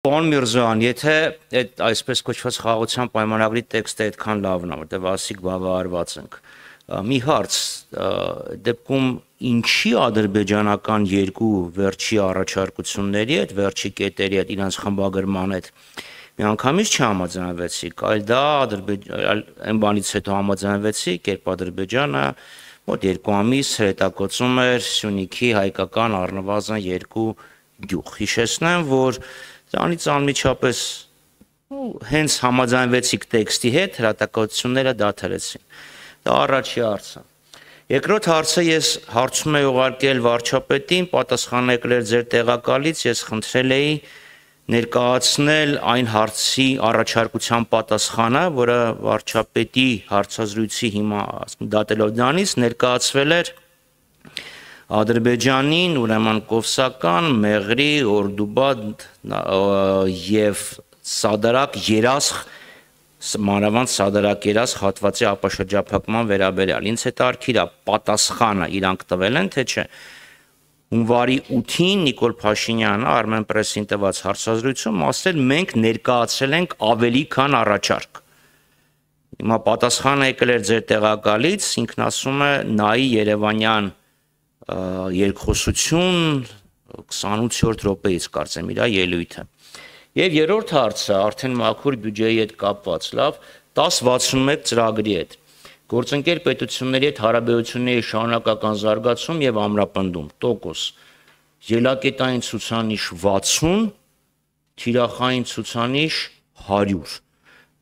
Պարոն Միրզոյան, եթե այդ այսպես կոչված խաղաղության պայմանագրի տեքստը այդքան լավն է, որտեղ ասիկ բավարարված ենք, մի հարց, դեպքում ինչի ադրբեջանական երկու վերջի առաջարկությունների հետ, վերջի կետերի հետ, իրանց խմբագրման հետ միանգամից չհամաձայնվեցիք, այլ դա այն բանից հետո համաձայնվեցիք, երբ Ադրբեջանը մոտ 2 ամիս հրետակոծում էր Սյունիքի հայկական առնվազն 2 գյուղ։ Հիշեցնեմ, որ դրանից անմիջապես հենց համաձայնվեցիք տեքստի հետ, հրատակացությունները դադարեցին։ Դա առաջի հարցը։ Երկրորդ հարցը ես հարցում եմ ուղարկել վարչապետին, պատասխանը եկել էր ձեր տեղակալից, ես խնդրել էի ներկայացնել այն հարցի առաջարկության պատասխանը, որը վարչապետի հարցազրույցի հիմա դատելով դրանից ներկայացվել էր Ադրբեջանին, ուրեմն Կովսական, Մեղրի, Օրդուբադ եւ Սադարակ երասխ մանավանդ Սադարակ երասխ հատվածի ապաշրջափակման վերաբերյալ։ Ինձ հետաքրքիր է պատասխանը իրանք տվել են, թե չէ։ Հունվարի 8-ին Նիկոլ Փաշինյանը Armenpress-ին տված հարցազրույցում ասել մենք ներկայացրել ենք ավելի քան առաջարկ։ Հիմա պատասխանը եկել էր ձեր տեղակալից, ինքն ասում է նայի Երևանյան երկխոսություն 28-րդ րոպեից կարծեմ իր ելույթը։ Եվ երրորդ հարցը արդեն մաքուր բյուջեի հետ կապված, լավ, 1061 ծրագրի հետ։ Գործընկեր պետությունների հետ հարաբերությունների շարունակական զարգացում եւ ամրապնդում տոկոս։ Ելակետային ցուցանիշ 60, թիրախային ցուցանիշ 100։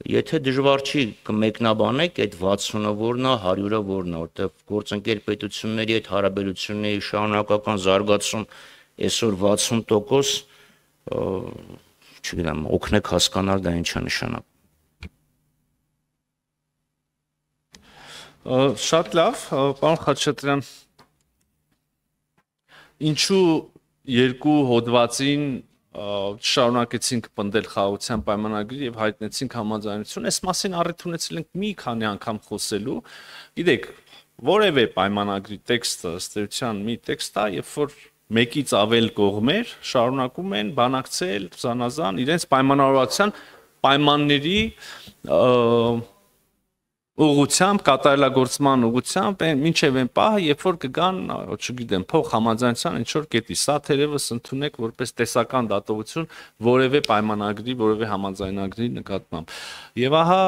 Եթե դժվար չի կմեկնաբանեք այդ 60-ը որն է, 100-ը որն է, որտեղ գործընկեր պետությունների հետ հարաբերությունների շարունակական զարգացում այսօր 60%, չգիտեմ, օգնեք հասկանալ դա ինչ է նշանակում։ Շատ լավ, պարոն Խաչատրյան, ինչու երկու հոդվածին շարունակեցինք պնդել խաղաղության պայմանագրի եւ հայտնեցինք համաձայնություն, այս մասին առիթ ունեցել ենք մի քանի անգամ խոսելու։ Գիտեք, որևէ պայմանագրի տեքստը ըստ էության մի տեքստ է, երբ որ մեկից ավել կողմեր շարունակում են բանակցել զանազան իրենց պայմանավորվածության պայմանների ուղղությամբ, կատարելագործման ուղղությամբ, մինչև այն պահը, երբ որ կգան, չգիտեմ, փող համաձայնության ինչ որ կետի, սա թերևս ընդունեք որպես տեսական դատողություն որևէ պայմանագրի, որևէ համաձայնագրի նկատմամբ։ Եվ ահա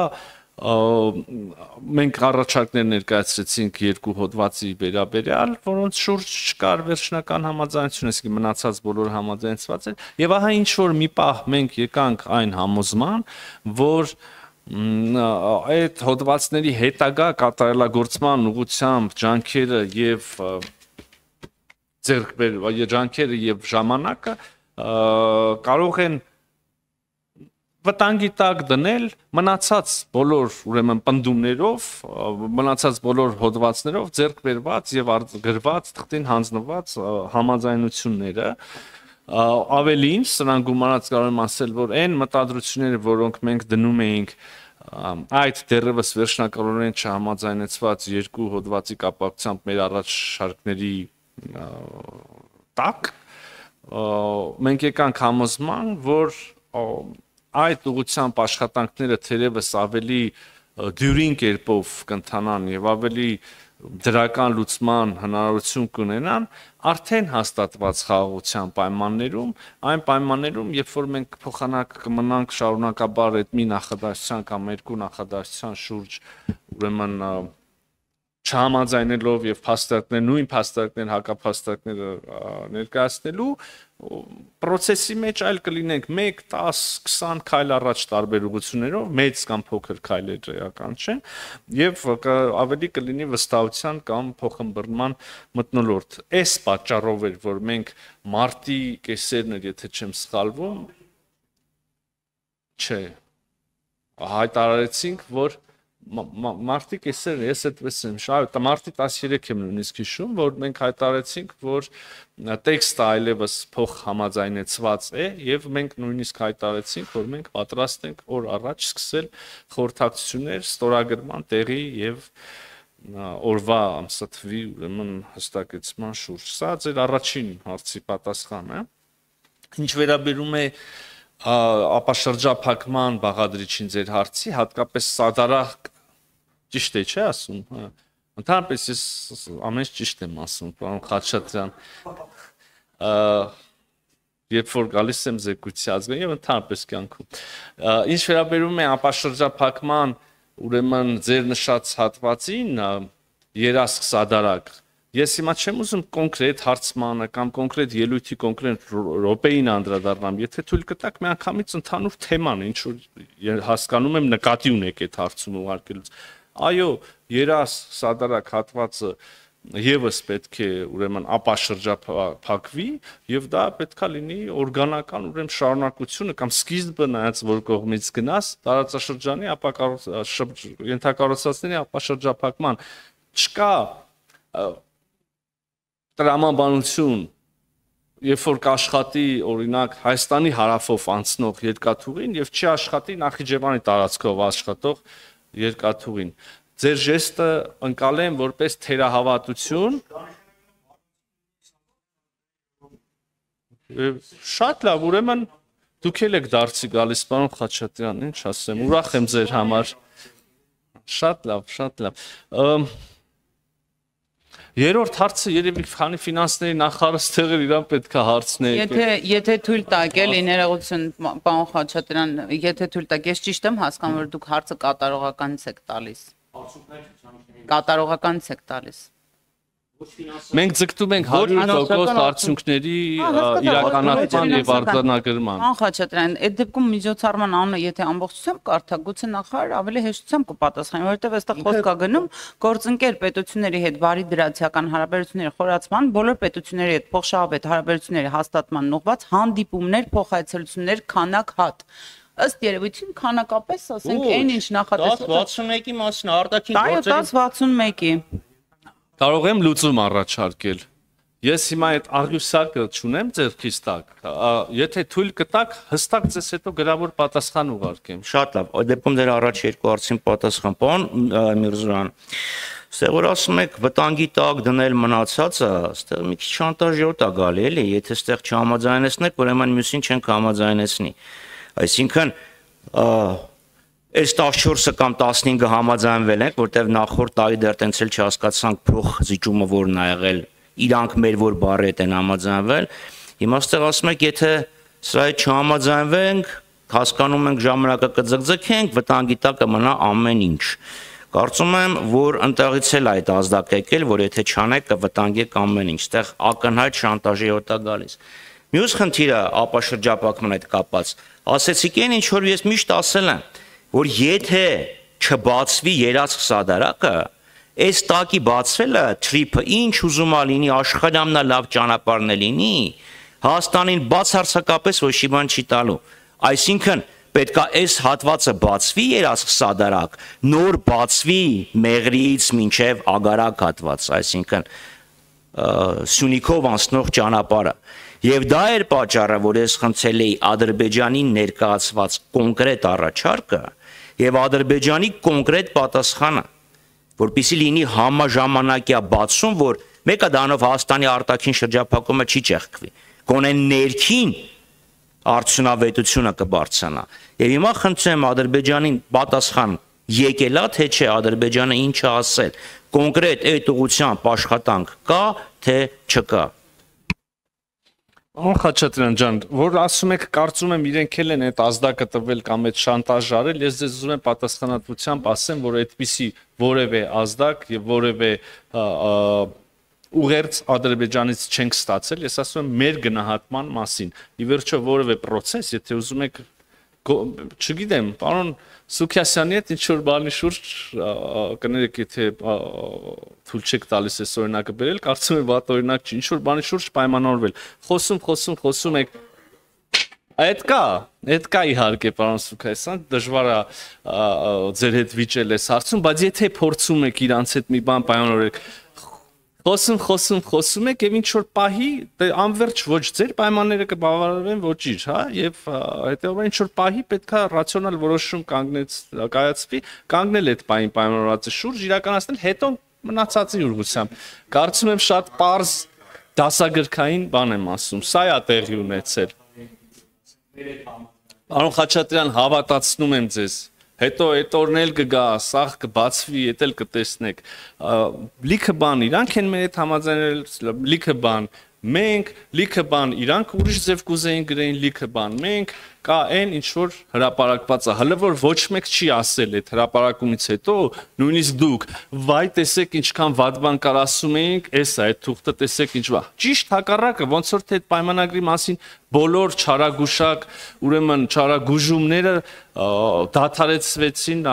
մենք առաջարկներ ներկայացրեցինք երկու հոդվածի վերաբերյալ, որոնց շուրջ չկար վերջնական համաձայնություն, այսինքն մնացած բոլորը համաձայնեցված են, եւ ահա ինչ որ մի պահ մենք եկանք այն համոզման, որ այդ հոդվածների հետագա կատարելագործման ուղղությամբ ջանքերը եւ ժամանակը կարող են վտանգի տակ դնել մնացած բոլոր ուրեմն պնդումներով, մնացած բոլոր հոդվածներով ձեռք բերված եւ գրված, թղթին հանձնված համաձայնությունները ավելին սրան գումարած կարող եմ ասել, որ այն մտադրությունները, որոնք մենք դնում էինք այդ դեռևս վերջնականորեն չհամաձայնեցված երկու հոդվածի կապակցությամբ մեր առաջարկների տակ, մենք եկանք համոզման, որ այդ ուղղությամբ աշխատանքները թերևս ավելի դյուրին կերպով կընթանան եւ ավելի դրական լուծման հնարավորություն կունենան արդեն հաստատված խաղաղության պայմաններում, այն պայմաններում, երբ որ մենք փոխանակ կմնանք շարունակաբար այդ մի նախադասության կամ երկու նախադասության շուրջ, ուրեմն չհամաձայնելով եւ նույն փաստարկներ հակափաստարկները ներկայացնելու process-ի մեջ այլ կլինենք 1, 10, 20 քայլ առաջ տարբեր ուղղություններով, մեծ կամ փոքր քայլեր էական չեն, եւ ավելի կլինի վստահության կամ փոխըմբռնման մթնոլորտ։ Այս պատճառով էր, որ մենք մարտի կեսերն էր, եթե չեմ սխալվում, չէ, հայտարարեցինք, որ մարտի կեսերը, ես այդպես եմ շահ, մարտի 13 եմ նույնիսկ հիշում, որ մենք հայտարարեցինք, որ տեքստը այլևս փոխ համաձայնեցված է եւ մենք նույնիսկ հայտարարեցինք, որ մենք պատրաստ ենք օր առաջ սկսել խորհրդակցություններ ստորագրման տեղի եւ օրվա ամսաթվի ուրեմն հստակեցման շուրջ։ Սա ձեր առաջին հարցի պատասխանն է։ Ինչ վերաբերում է ապա շրջափակման բաղադրիչին ձեր հարցի, հատկապես սադարակ ճիշտ է, չէ՞ ասում, հա։ Ընդհանրապես ես ամեն ինչ ճիշտ եմ ասում, պարոն Խաչատրյան։ Երբ որ գալիս եմ զեկույցի ազգային եւ ընդհանրապես կյանքում։ Ինչ վերաբերում է ապա շրջափակման, ուրեմն ձեր նշած հատվածին, երասք սադարակ, ես հիմա չեմ ուզում կոնկրետ հարցմանը կամ կոնկրետ ելույթի կոնկրետ րոպեին անդրադառնամ, եթե թույլ կտաք միանգամից ընդհանուր թեման, ինչ որ հասկանում եմ նկատի ունեք այդ հարցում ուղարկելուց։ Այո, երաս սադարակ հատվածը եւս պետք է ուրեմն ապա շրջափակվի եւ դա պետքա լինի օրգանական ուրեմն շարունակությունը կամ սկիզբը նայած որ կողմից գնաս տարածաշրջանի ապա ենթակառուցվածքների ապա շրջափակման չկա տրամաբանություն, երբ որ կաշխատի օրինակ Հայաստանի հարավով անցնող երկաթուղին եւ չի աշխատի Նախիջևանի տարածքով աշխատող երկաթուղին։ Ձեր ժեստը ընկալեմ որպես թերահավատություն։ Շատ լավ, ուրեմն դուք եք դարձի գալիս, պարոն Խաչատրյան, ինչ ասեմ, ուրախ եմ ձեր համար։ Շատ լավ, շատ լավ։ Երրորդ հարցը երևի քանի ֆինանսների նախարարը ստեղեր իրան պետք է հարցնեք։ Եթե թույլ տաք էլի ներողություն, պարոն Խաչատրյան, եթե թույլ տաք, ես ճիշտ եմ հասկանում, որ դուք հարցը կատարողականից եք տալիս։ Կատարողականից եք տալիս։ Մենք ձգտում ենք 100% արդյունքների իրականացման եւ արձանագրման։ Պարոն Խաչատրյան, այդ դեպքում միջոցառման անունը եթե ամբողջությամբ կարդա, գուցե նախարարը ավելի հեշտությամբ կպատասխանի, որովհետեւ այստեղ խոսք է գնում գործընկեր պետությունների հետ բարի դրացիական հարաբերությունների խորացման, բոլոր պետությունների հետ փոխշահավետ հարաբերությունների հաստատման ուղղված հանդիպումներ, փոխայցելություններ, քանակ հատ։ Ըստ երևույթին քանակապես, ասենք, այն ինչ նախատեսված 1061-ի մասին արտաքին գործերի 1061-ի Կարող եմ լուծում առաջարկել։ Ես հիմա այդ աղյուսակը չունեմ ձեռքից տակ։ Եթե թույլ կտաք, հստակ ձեզ հետո գրավոր պատասխան ուղարկեմ։ Շատ լավ։ Այդ դեպքում դեր առաջ երկու հարցին պատասխան, պարոն Միրզոյան։ Ստեղ որ ասում եք վտանգի տակ դնել մնացածը, ստեղ մի քիչ շանտաժյոտ է գալի, էլի, եթե ստեղ չհամաձայնեցնեք, ուրեմն մյուսին չենք համաձայնեցնի։ Այսինքն Այս 14-ը կամ 15-ը համաձայնվել ենք, որտեղ նախորդ տարի դեռ տենց էլ չհասկացանք փոխզիջումը որն ա եղել, իրանք մեր որ բառի հետ են համաձայնվել։ Հիմա ստեղ ասում եք, եթե սրա հետ չհամաձայնվենք, հասկանում ենք ժամանակը կձգձգենք, վտանգի տակ կմնա ամեն ինչ։ Կարծում եմ, որ ընտեղից էլ այդ ազդակ եկել, որ եթե չանեք կվտանգեք ամեն ինչ։ Ստեղ ակնհայտ շանտաժի հոտ է գալիս։ Մյուս խնդիրը ապա շրջափակման հետ կապած։ Ասեցիք այն ինչ որ ես միշտ ասել եմ, որ եթե չբացվի երաշխ սադարակը, այս տակի բացվելը թրիփը ինչ ուզում ա լինի, աշխարհի ամենալավ ճանապարհն է լինի, Հայաստանին բացարձակապես ոչ մի բան չի տալու։ Այսինքն պետքա այս հատվածը բացվի երաշխ սադարակ, նոր բացվի Մեղրիից մինչև Ագարակ հատված, այսինքն Սյունիքով անցնող ճանապարհը։ Եվ դա էր պատճառը, որ ես խնդրել էի Ադրբեջանին ներկայացված կոնկրետ առաջարկը եւ Ադրբեջանի կոնկրետ պատասխանը, որպեսզի լինի համաժամանակյա բացում, որ մեկը դանով Հայաստանի արտաքին շրջափակումը չի ճեղքվի, գոնե ներքին արդյունավետությունը կբարձրանա։ Եվ հիմա խնդրեմ Ադրբեջանին պատասխան եկելա, թե չէ Ադրբեջանը ինչ է ասել, կոնկրետ այդ ուղղությամբ աշխատանք կա, թե չկա։ Պարոն Խաչատրյան ջան, որ ասում եք, կարծում եմ իրենք էլ են այդ ազդակը տվել կամ այդ շանտաժ արել, ես ձեզ ուզում եմ պատասխանատվությամբ ասեմ, որ այդպիսի որևէ ազդակ եւ որևէ ուղերձ Ադրբեջանից չենք ստացել, ես ասում եմ մեր գնահատման մասին։ Ի վերջո որևէ process, եթե ուզում եք, չգիտեմ, պարոն Սուքիասյանի հետ ինչ որ բանի շուրջ կներեք, եթե թույլ չեք տալիս այս օրինակը բերել, կարծում եմ վատ օրինակ չի, ինչ որ բանի շուրջ պայմանավորվել։ Խոսում եք։ Այդ կա իհարկե, պարոն Սուքիասյան, դժվար է ձեր հետ վիճել այս հարցում, բայց եթե փորձում եք իրանց հետ մի բան պայմանավորել, խոսում եք եւ ինչ որ պահի անverջ ոչ ձեր պայմանները կբավարարվեն ոչ իր, հա, եւ հետեւաբար ինչ որ պահի պետքա ռացիոնալ որոշում կայացվի, կանգնել այդ պահին պայմանավորվածի շուրջ իրականացնել, հետո մնացածի ուղղությամբ։ Կարծում եմ շատ պարզ դասագրքային բան եմ ասում, սա է տեղի ունեցել։ Պարոն Խաչատրյան, հավատացնում եմ ձեզ։ Հետո այդ օրն էլ կգա, սաղ կբացվի, էդ էլ կտեսնեք։ Լիքը բան իրանք են մեր հետ համաձայնել, լիքը բան մենք, լիքը բան իրանք ուրիշ ձև կուզեին գրեին, լիքը բան մենք, կա այն ինչ որ հրապարակված է, հələ որ ոչ մեկ չի ասել այդ հրապարակումից հետո, նույնիսկ դուք, վայ տեսեք ինչքան վատ բան կար ասում էինք, էս է, այդ թուղթը տեսեք ինչ բա։ Ճիշտ հակառակը, ոնց որ թե այդ պայմանագրի մասին բոլոր չարագուշակ, ուրեմն չարագուժումները դադարեցվեցին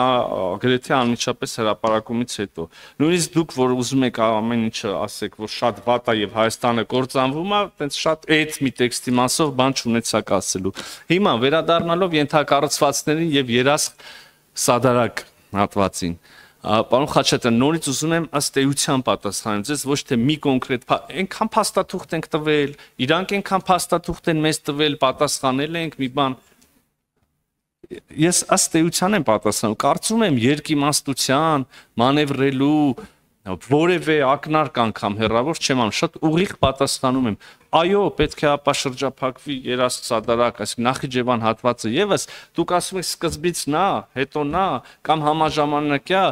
գրեթե անմիջապես հրապարակումից հետո։ Նույնիսկ դուք, որ ուզում եք ամեն ինչը ասեք, որ շատ վատ է եւ Հայաստանը կործանվում է, տենց շատ այդ մի տեքստի մասով բան չունեցաք ասելու։ Հիմա վերադառնալով ենթակառուցվածքներին եւ երաս սադարակ հատվածին։ Պարոն Խաչատրյան, նորից ուզում եմ ըստ էության պատասխանել ձեզ, ոչ թե մի կոնկրետ, այնքան փաստաթուղթ ենք տվել, իրանք այնքան փաստաթուղթ են մեզ տվել, պատասխանել ենք մի բան։ Ես ըստ էության եմ պատասխանում, կարծում եմ երկիմաստության, մանևրելու, որևէ ակնարկ անգամ հեռավոր չեմ անում, շատ ուղիղ պատասխանում եմ։ Այո, պետք է ապաշրջափակվի երաս սադարակ, այսինքն Նախիջևան հատվածը եւս, դուք ասում եք սկզբից նա, հետո նա, կամ համաժամանակյա,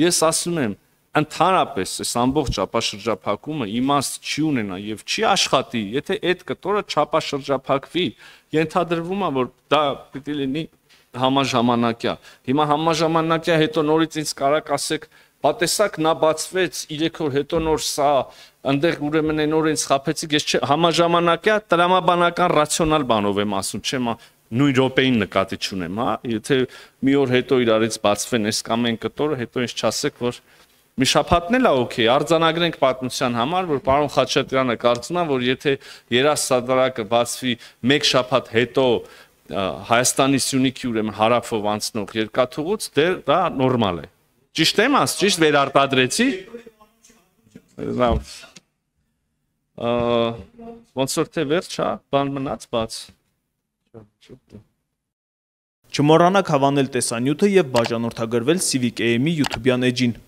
ես ասում եմ, ընդհանրապես այս ամբողջ ապաշրջափակումը իմաստ չի ունենա եւ չի աշխատի, եթե այդ կտորը չապաշրջափակվի, ենթադրվում է, որ դա պիտի լինի համաժամանակյա։ Հիմա համաժամանակյա հետո նորից ինձ կարակ ասեք, պատեսակ նա բացվեց 3 օր հետո նոր սա այնտեղ ուրեմն այն օրը ինձ խափեցիք, ես համաժամանակյա տրամաբանական ռացիոնալ բանով եմ ասում, չեմ նույն րոպեին նկատի չունեմ, հա, եթե մի օր հետո իրարից բացվեն այս կամ այն կտորը, հետո ինձ չասեք, որ մի շաբաթն էլ է օքեյ, արձանագրենք պատմության համար, որ պարոն Խաչատրյանը կարծում է, որ եթե երաս սադարակը բացվի 1 շաբաթ հետո Հայաստանի Սյունիքի ուրեմն հարավով անցնող երկաթուղուց, դա նորմալ է։ Ճիշտ եմ ասում, ճիշտ վերարտադրեցի։ Ոնց որ թե վերջ, հա, բան մնաց բաց։ Չմոռանաք հավանել տեսանյութը եւ բաժանորդագրվել Civic AM-ի YouTube-յան էջին։